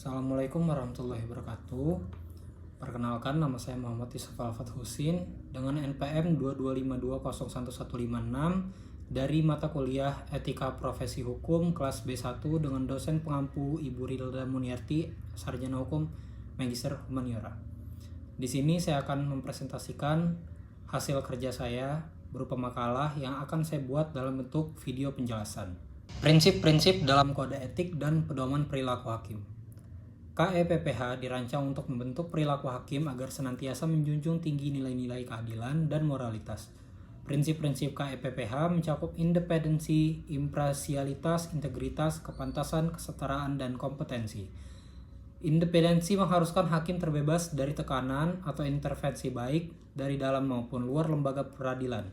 Assalamualaikum warahmatullahi wabarakatuh. Perkenalkan, nama saya Muhammad Yusuf Alfat Husin dengan NPM 225201156 dari mata kuliah Etika Profesi Hukum kelas B1 dengan dosen pengampu Ibu Rilda Muniarti, Sarjana Hukum Magister Humaniora. Di sini saya akan mempresentasikan hasil kerja saya berupa makalah yang akan saya buat dalam bentuk video penjelasan. Prinsip-prinsip dalam kode etik dan pedoman perilaku hakim. KEPPH dirancang untuk membentuk perilaku hakim agar senantiasa menjunjung tinggi nilai-nilai keadilan dan moralitas. Prinsip-prinsip KEPPH mencakup independensi, imparsialitas, integritas, kepantasan, kesetaraan, dan kompetensi. Independensi mengharuskan hakim terbebas dari tekanan atau intervensi baik dari dalam maupun luar lembaga peradilan.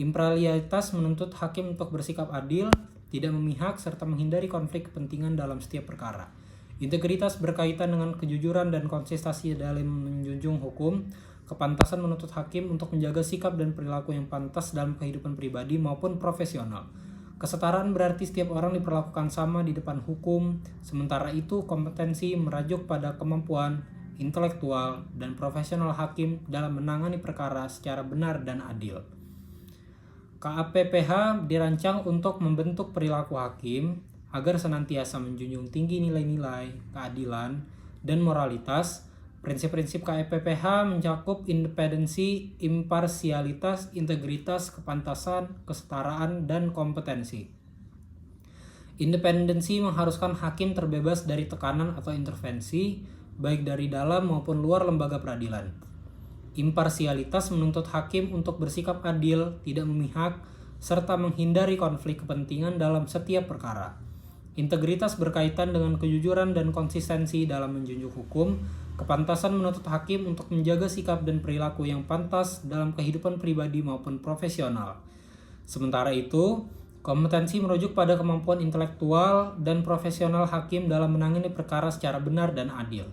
Imparsialitas menuntut hakim untuk bersikap adil, tidak memihak, serta menghindari konflik kepentingan dalam setiap perkara. Integritas berkaitan dengan kejujuran dan konsistensi dalam menjunjung hukum. Kepantasan menuntut hakim untuk menjaga sikap dan perilaku yang pantas dalam kehidupan pribadi maupun profesional. Kesetaraan berarti setiap orang diperlakukan sama di depan hukum. Sementara itu, kompetensi merajuk pada kemampuan intelektual dan profesional hakim dalam menangani perkara secara benar dan adil. KAPPH dirancang untuk membentuk perilaku hakim agar senantiasa menjunjung tinggi nilai-nilai keadilan dan moralitas. Prinsip-prinsip KEPPH mencakup independensi, imparsialitas, integritas, kepantasan, kesetaraan, dan kompetensi. Independensi mengharuskan hakim terbebas dari tekanan atau intervensi, baik dari dalam maupun luar lembaga peradilan. Imparsialitas menuntut hakim untuk bersikap adil, tidak memihak, serta menghindari konflik kepentingan dalam setiap perkara. Integritas berkaitan dengan kejujuran dan konsistensi dalam menjunjung hukum. Kepantasan menuntut hakim untuk menjaga sikap dan perilaku yang pantas dalam kehidupan pribadi maupun profesional. Sementara itu, kompetensi merujuk pada kemampuan intelektual dan profesional hakim dalam menangani perkara secara benar dan adil.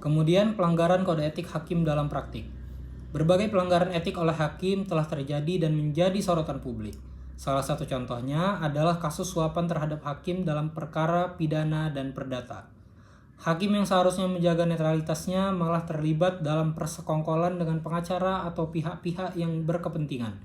Kemudian, pelanggaran kode etik hakim dalam praktik. Berbagai pelanggaran etik oleh hakim telah terjadi dan menjadi sorotan publik. Salah satu contohnya adalah kasus suapan terhadap hakim dalam perkara pidana dan perdata. Hakim yang seharusnya menjaga netralitasnya malah terlibat dalam persekongkolan dengan pengacara atau pihak-pihak yang berkepentingan.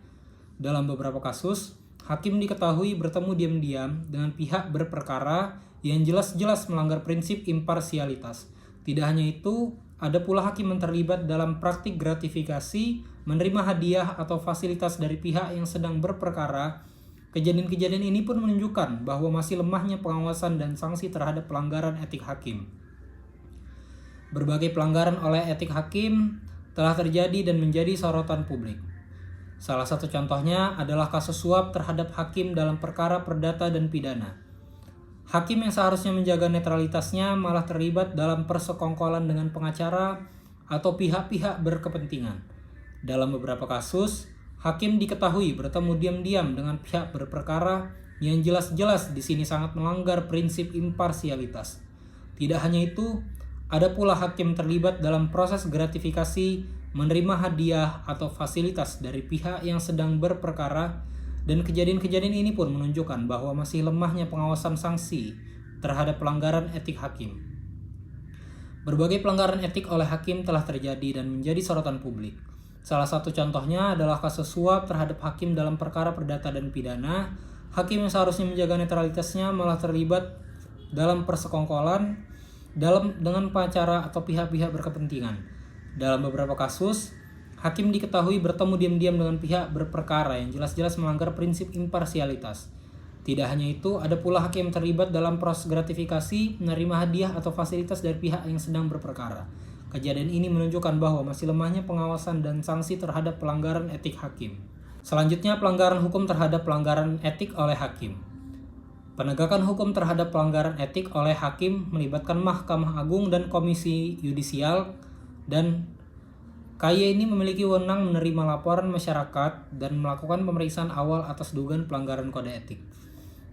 Dalam beberapa kasus, hakim diketahui bertemu diam-diam dengan pihak berperkara yang jelas-jelas melanggar prinsip imparsialitas. Tidak hanya itu, ada pula hakim yang terlibat dalam praktik gratifikasi, menerima hadiah atau fasilitas dari pihak yang sedang berperkara. Kejadian-kejadian ini pun menunjukkan bahwa masih lemahnya pengawasan dan sanksi terhadap pelanggaran etik hakim. Berbagai pelanggaran oleh etik hakim telah terjadi dan menjadi sorotan publik. Salah satu contohnya adalah kasus suap terhadap hakim dalam perkara perdata dan pidana. Hakim yang seharusnya menjaga netralitasnya malah terlibat dalam persekongkolan dengan pengacara atau pihak-pihak berkepentingan. Dalam beberapa kasus, hakim diketahui bertemu diam-diam dengan pihak berperkara yang jelas-jelas di sini sangat melanggar prinsip imparsialitas. Tidak hanya itu, ada pula hakim terlibat dalam proses gratifikasi, menerima hadiah atau fasilitas dari pihak yang sedang berperkara. Dan kejadian-kejadian ini pun menunjukkan bahwa masih lemahnya pengawasan sanksi terhadap pelanggaran etik hakim. Berbagai pelanggaran etik oleh hakim telah terjadi dan menjadi sorotan publik. Salah satu contohnya adalah kasus suap terhadap hakim dalam perkara perdata dan pidana. Hakim yang seharusnya menjaga netralitasnya malah terlibat dalam persekongkolan dengan pengacara atau pihak-pihak berkepentingan. Dalam beberapa kasus, hakim diketahui bertemu diam-diam dengan pihak berperkara yang jelas-jelas melanggar prinsip imparsialitas. Tidak hanya itu, ada pula hakim yang terlibat dalam proses gratifikasi, menerima hadiah atau fasilitas dari pihak yang sedang berperkara. Kejadian ini menunjukkan bahwa masih lemahnya pengawasan dan sanksi terhadap pelanggaran etik hakim. Selanjutnya, pelanggaran hukum terhadap pelanggaran etik oleh hakim. Penegakan hukum terhadap pelanggaran etik oleh hakim melibatkan Mahkamah Agung dan Komisi Yudisial, dan KY ini memiliki wewenang menerima laporan masyarakat dan melakukan pemeriksaan awal atas dugaan pelanggaran kode etik.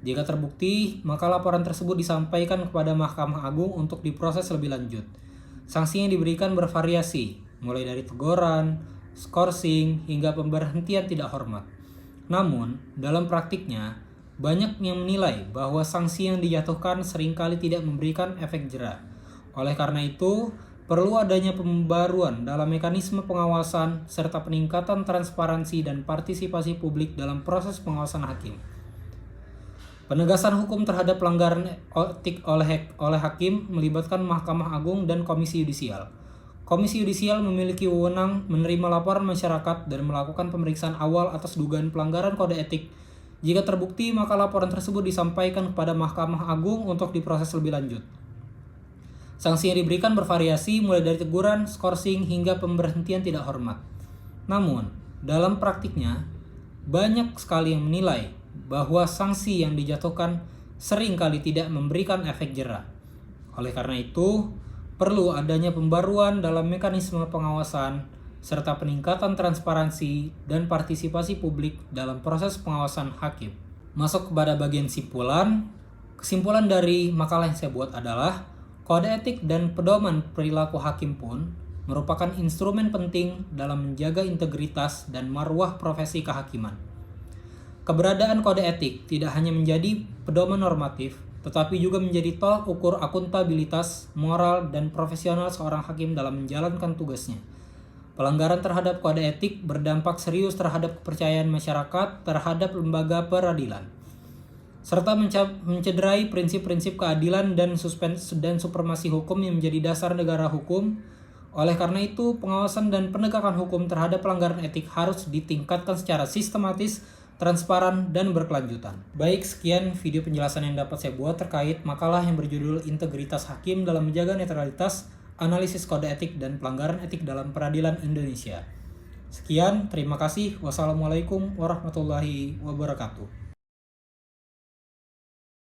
Jika terbukti, maka laporan tersebut disampaikan kepada Mahkamah Agung untuk diproses lebih lanjut. Sanksi yang diberikan bervariasi, mulai dari teguran, skorsing, hingga pemberhentian tidak hormat. Namun, dalam praktiknya, banyak yang menilai bahwa sanksi yang dijatuhkan seringkali tidak memberikan efek jera. Oleh karena itu, perlu adanya pembaruan dalam mekanisme pengawasan serta peningkatan transparansi dan partisipasi publik dalam proses pengawasan hakim. Penegasan hukum terhadap pelanggaran etik oleh hakim melibatkan Mahkamah Agung dan Komisi Yudisial. Komisi Yudisial memiliki wewenang menerima laporan masyarakat dan melakukan pemeriksaan awal atas dugaan pelanggaran kode etik. Jika terbukti, maka laporan tersebut disampaikan kepada Mahkamah Agung untuk diproses lebih lanjut. Sanksi yang diberikan bervariasi mulai dari teguran, skorsing, hingga pemberhentian tidak hormat. Namun, dalam praktiknya, banyak sekali yang menilai bahwa sanksi yang dijatuhkan seringkali tidak memberikan efek jera. Oleh karena itu, perlu adanya pembaruan dalam mekanisme pengawasan serta peningkatan transparansi dan partisipasi publik dalam proses pengawasan hakim. Masuk kepada bagian kesimpulan dari makalah yang saya buat adalah kode etik dan pedoman perilaku hakim pun merupakan instrumen penting dalam menjaga integritas dan marwah profesi kehakiman. Keberadaan kode etik tidak hanya menjadi pedoman normatif, tetapi juga menjadi tolak ukur akuntabilitas, moral, dan profesional seorang hakim dalam menjalankan tugasnya. Pelanggaran terhadap kode etik berdampak serius terhadap kepercayaan masyarakat terhadap lembaga peradilan, serta mencederai prinsip-prinsip keadilan dan supremasi hukum yang menjadi dasar negara hukum. Oleh karena itu, pengawasan dan penegakan hukum terhadap pelanggaran etik harus ditingkatkan secara sistematis, transparan, dan berkelanjutan. Baik, sekian video penjelasan yang dapat saya buat terkait makalah yang berjudul Integritas Hakim dalam Menjaga Netralitas, Analisis Kode Etik dan Pelanggaran Etik dalam Peradilan Indonesia. Sekian, terima kasih. Wassalamualaikum warahmatullahi wabarakatuh.